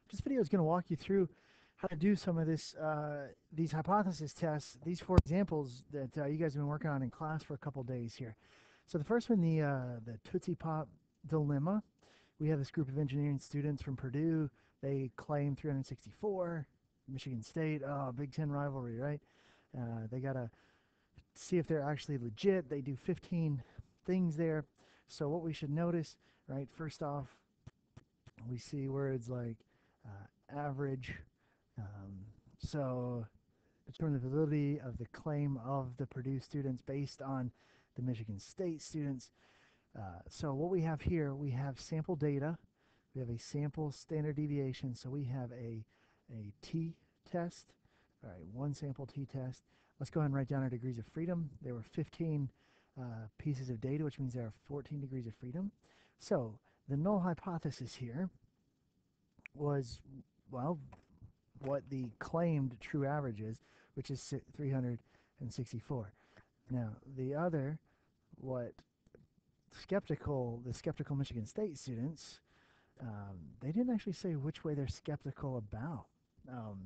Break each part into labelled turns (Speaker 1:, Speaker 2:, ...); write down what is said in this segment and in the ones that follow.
Speaker 1: This video is going to walk you through how to do some of these hypothesis tests, these four examples that you guys have been working on in class for a couple days here. So the first one, the Tootsie Pop dilemma. We have this group of engineering students from Purdue. They claim 364. Michigan State, oh, Big Ten rivalry, right? They got to see if they're actually legit. They do 15 things there. So what we should notice, right, first off, we see words like average. Um, so determine the validity of the claim of the Purdue students based on the Michigan State students. So what we have here, we have sample data. We have a sample standard deviation. So we have a t-test. All right, one sample t-test. Let's go ahead and write down our degrees of freedom. There were 15 pieces of data, which means there are 14 degrees of freedom. So the null hypothesis here was, well, what the claimed true average is, which is 364. Now, the other, what the skeptical Michigan State students, they didn't actually say which way they're skeptical about. Um,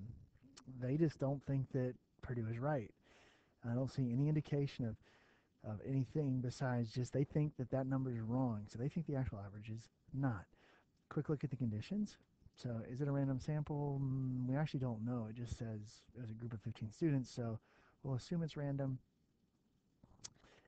Speaker 1: they just don't think that Purdue is right. I don't see any indication of anything besides just they think that that number is wrong. So they think the actual average is not. Quick look at the conditions. So is it a random sample? We actually don't know. It just says it was a group of 15 students, so we'll assume it's random.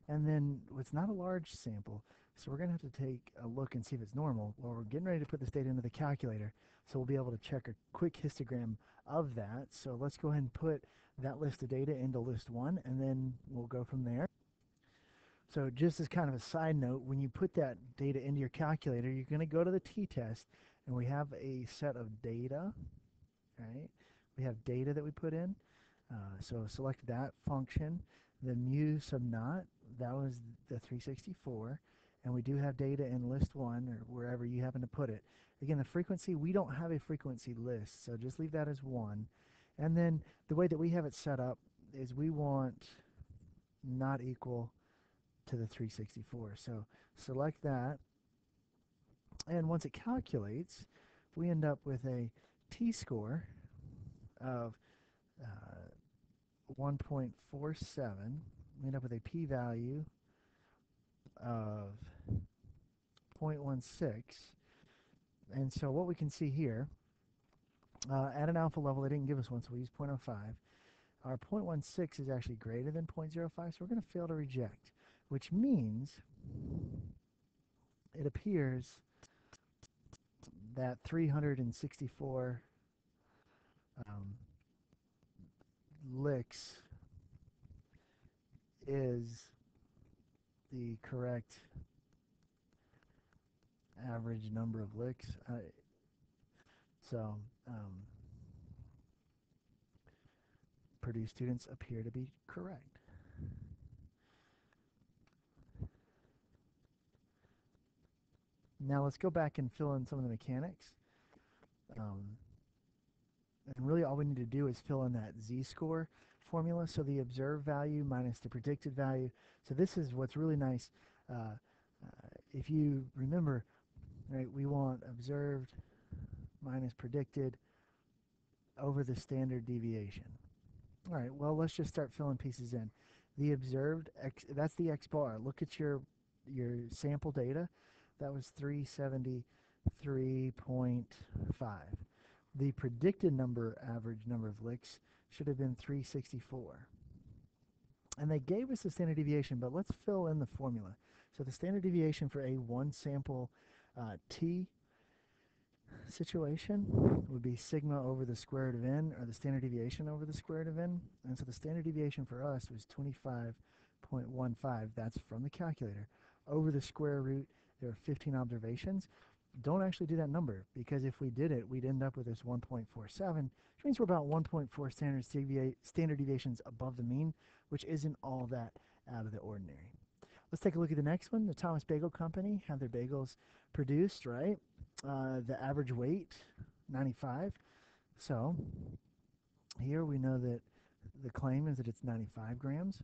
Speaker 1: And then it's not a large sample, so we're going to have to take a look and see if it's normal. Well, we're getting ready to put this data into the calculator, so we'll be able to check a quick histogram of that. So let's go ahead and put that list of data into list one, and then we'll go from there. So just as kind of a side note, when you put that data into your calculator, you're going to go to the t-test, and we have a set of data, right? We have data that we put in. So select that function. The mu sub naught, that was the 364. And we do have data in list one, or wherever you happen to put it. Again, the frequency, we don't have a frequency list, so just leave that as 1. And then the way that we have it set up is we want not equal to the 364. So select that, and once it calculates, we end up with a t-score of 1.47. We end up with a p-value of 0.16. And so what we can see here, at an alpha level, they didn't give us one, so we use 0.05. Our 0.16 is actually greater than 0.05, so we're going to fail to reject, which means it appears that 364 licks is the correct average number of licks. So Purdue students appear to be correct. Now let's go back and fill in some of the mechanics. And really all we need to do is fill in that z-score formula. So the observed value minus the predicted value. So this is what's really nice. If you remember, right, we want observed minus predicted over the standard deviation. All right, well, let's just start filling pieces in. The observed, that's the x bar. Look at your sample data. That was 373.5. The predicted average number of licks should have been 364. And they gave us the standard deviation, but let's fill in the formula. So the standard deviation for a one sample t situation would be sigma over the square root of n, or the standard deviation over the square root of n. And so the standard deviation for us was 25.15. That's from the calculator. Over the square root, there are 15 observations. Don't actually do that number, because if we did it, we'd end up with this 1.47, which means we're about 1.4 standard deviations above the mean, which isn't all that out of the ordinary. Let's take a look at the next one. The Thomas Bagel Company have their bagels produced, right? The average weight, 95. So here we know that the claim is that it's 95 grams.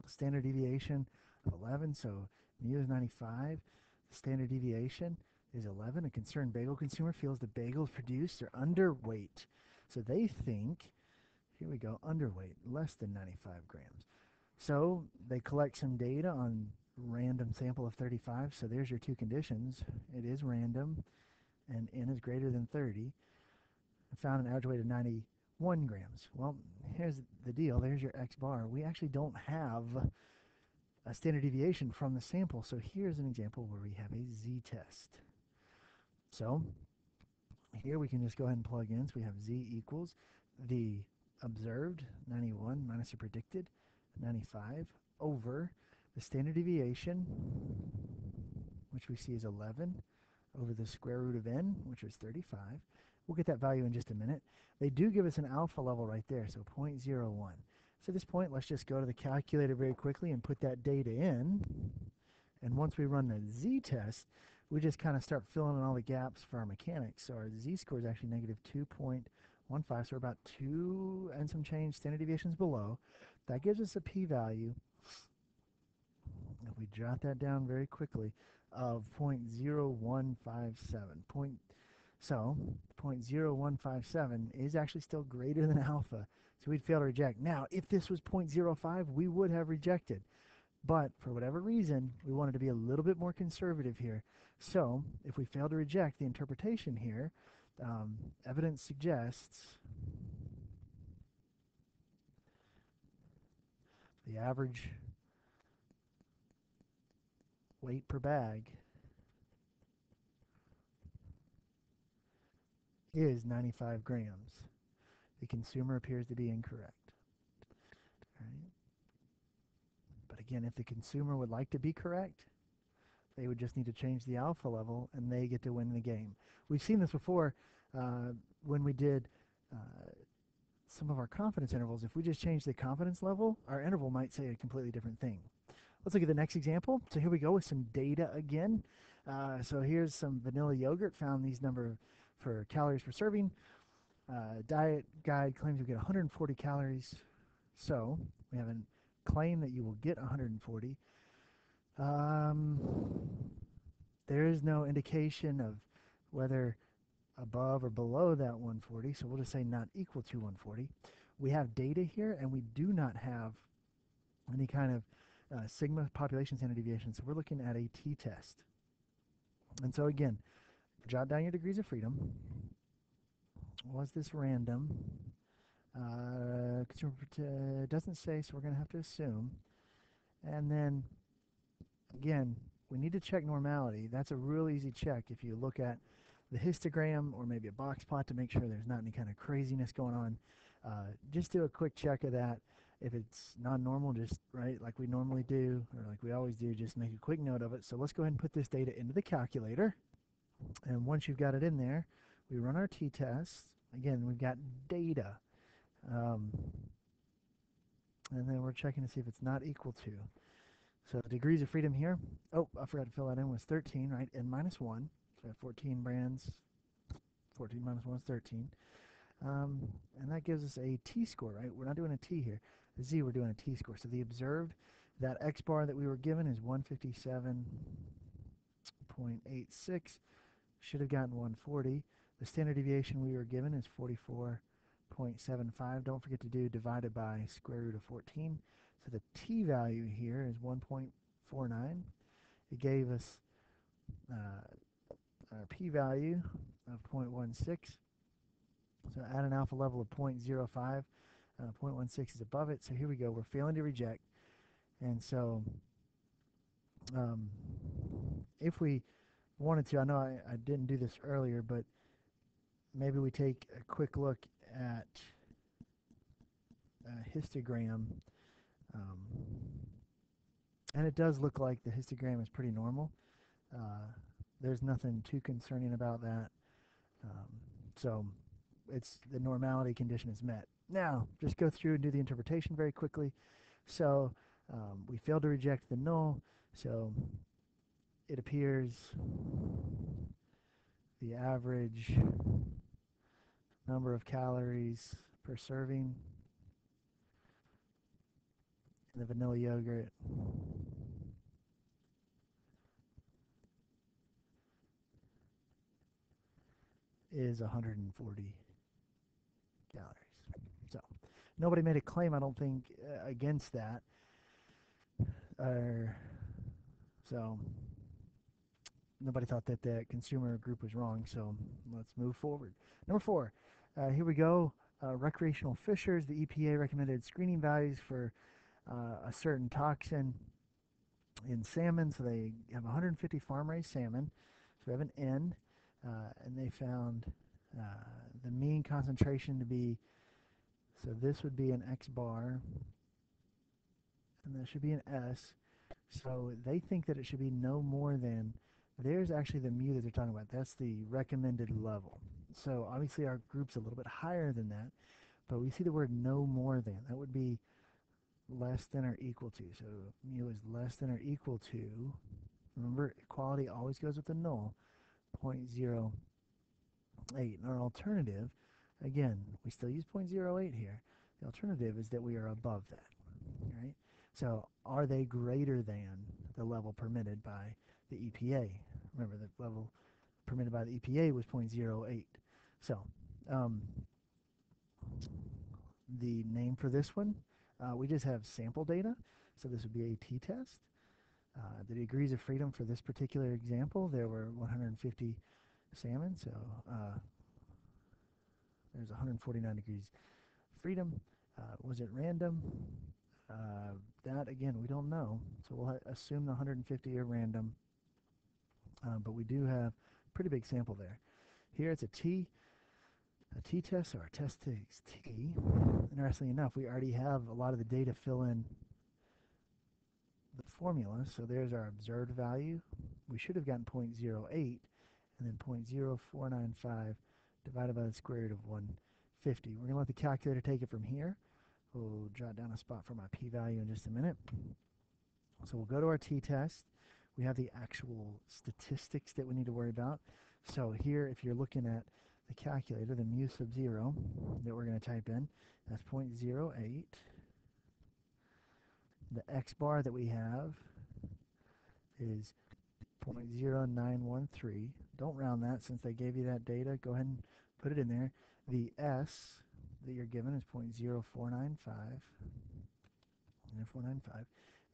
Speaker 1: Standard deviation of 11, so mu is 95. The standard deviation is 11. A concerned bagel consumer feels the bagels produced are underweight. So they think, here we go, underweight, less than 95 grams. So they collect some data on random sample of 35. So there's your two conditions. It is random and n is greater than 30. I found an average weight of 91 grams. Well, here's the deal. There's your X bar. We actually don't have a standard deviation from the sample. So here's an example where we have a z-test. So here we can just go ahead and plug in. So we have z equals the observed, 91, minus the predicted, 95, over the standard deviation, which we see is 11, over the square root of n, which is 35. We'll get that value in just a minute. They do give us an alpha level right there, so 0.01. So at this point, let's just go to the calculator very quickly and put that data in. And once we run the z-test, we just kind of start filling in all the gaps for our mechanics. So our z-score is actually negative 2.15, so we're about 2 and some change standard deviations below. That gives us a p-value, if we jot that down very quickly, of 0.0157. So 0.0157 is actually still greater than alpha, so we'd fail to reject. Now, if this was 0.05, we would have rejected. But for whatever reason, we wanted to be a little bit more conservative here. So if we fail to reject the interpretation here, evidence suggests the average weight per bag is 95 grams. The consumer appears to be incorrect. All right. But again, if the consumer would like to be correct, they would just need to change the alpha level, and they get to win the game. We've seen this before when we did some of our confidence intervals. If we just change the confidence level, our interval might say a completely different thing. Let's look at the next example. So here we go with some data again. So here's some vanilla yogurt. Found these number for calories per serving. Diet guide claims you get 140 calories. So we have a claim that you will get 140. There is no indication of whether above or below that 140, so we'll just say not equal to 140. We have data here, and we do not have any kind of sigma population standard deviation, so we're looking at a t-test. And so again, jot down your degrees of freedom. Was this random? Consumer doesn't say, so we're going to have to assume. And then, again, we need to check normality. That's a real easy check if you look at the histogram or maybe a box plot to make sure there's not any kind of craziness going on. Just do a quick check of that. If it's non-normal, just like we normally do, or like we always do, just make a quick note of it. So let's go ahead and put this data into the calculator. And once you've got it in there, we run our t-test. Again, we've got data. And then we're checking to see if it's not equal to. So the degrees of freedom here, oh, I forgot to fill that in, was 13, right? N minus 1. So I have 14 brands. 14 minus 1 is 13. And that gives us a t-score, right? We're not doing a t here. The z, we're doing a t-score. So the observed, that x bar that we were given is 157.86. Should have gotten 140. The standard deviation we were given is 44.75. Don't forget to do divided by square root of 14. So the t-value here is 1.49. It gave us our p-value of 0.16. So at an alpha level of 0.05, 0.16 is above it. So here we go. We're failing to reject. And so if we wanted to, I know I didn't do this earlier, but maybe we take a quick look at a histogram. And it does look like the histogram is pretty normal. There's nothing too concerning about that. So it's the normality condition is met. Now, just go through and do the interpretation very quickly. So we failed to reject the null, so it appears the average number of calories per serving in the vanilla yogurt is 140 calories. So nobody made a claim, I don't think, against that. Uh, so nobody thought that the consumer group was wrong. So let's move forward. Number 4, here we go. Recreational fishers. The EPA recommended screening values for a certain toxin in salmon. So they have 150 farm-raised salmon. So we have an N, and they found uh, the mean concentration to be, so this would be an X bar, and that should be an S. So they think that it should be no more than, there's actually the mu that they're talking about. That's the recommended level. So obviously our group's a little bit higher than that, but we see the word no more than. That would be less than or equal to. So mu is less than or equal to, remember, equality always goes with the null, 0.08. And our alternative, again, we still use 0.08 here. The alternative is that we are above that, right? So are they greater than the level permitted by the EPA? Remember, the level permitted by the EPA was 0.08. So the name for this one, we just have sample data. So this would be a t-test. The degrees of freedom for this particular example, there were 150 salmon, so there's 149 degrees freedom. Was it random? That, again, we don't know, so we'll assume the 150 are random, but we do have a pretty big sample there. Here it's a t-test, or a test takes t. Interestingly enough, we already have a lot of the data fill in the formula, so there's our observed value. We should have gotten 0.08, and then 0.0495 divided by the square root of 150. We're going to let the calculator take it from here. We'll jot down a spot for my p-value in just a minute. So we'll go to our t-test. We have the actual statistics that we need to worry about. So here, if you're looking at the calculator, the mu sub 0 that we're going to type in, that's 0.08. The x bar that we have is 0.0913. Don't round that since they gave you that data. Go ahead and put it in there. The s that you're given is 0.0495.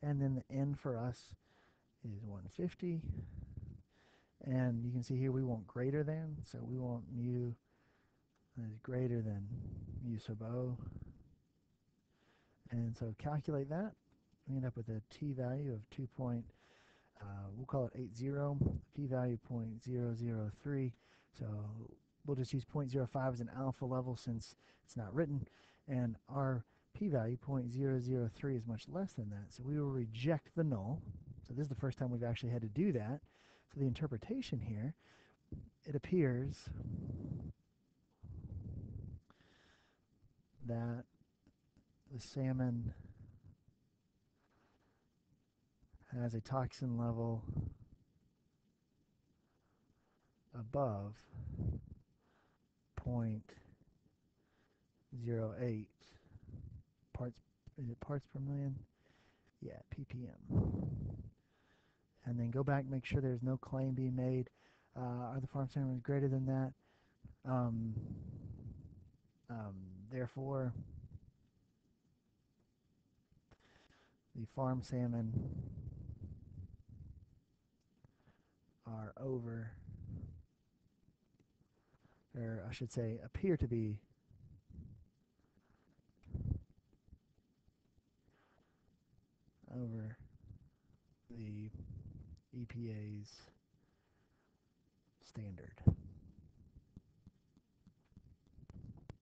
Speaker 1: And then the n for us is 150. And you can see here we want greater than, so we want mu is greater than mu sub O. And so calculate that. We end up with a t-value of 2. We'll call it 80, p-value 0.003. So we'll just use 0.05 as an alpha level since it's not written. And our p-value 0.003 is much less than that. So we will reject the null. So this is the first time we've actually had to do that. So the interpretation here, it appears that the salmon has a toxin level above 0.08 parts, is it parts per million? Yeah, ppm. And then go back, make sure there's no claim being made. Are the farm salmon greater than that? Therefore, the farm salmon are over, or I should say, appear to be over the EPA's standard.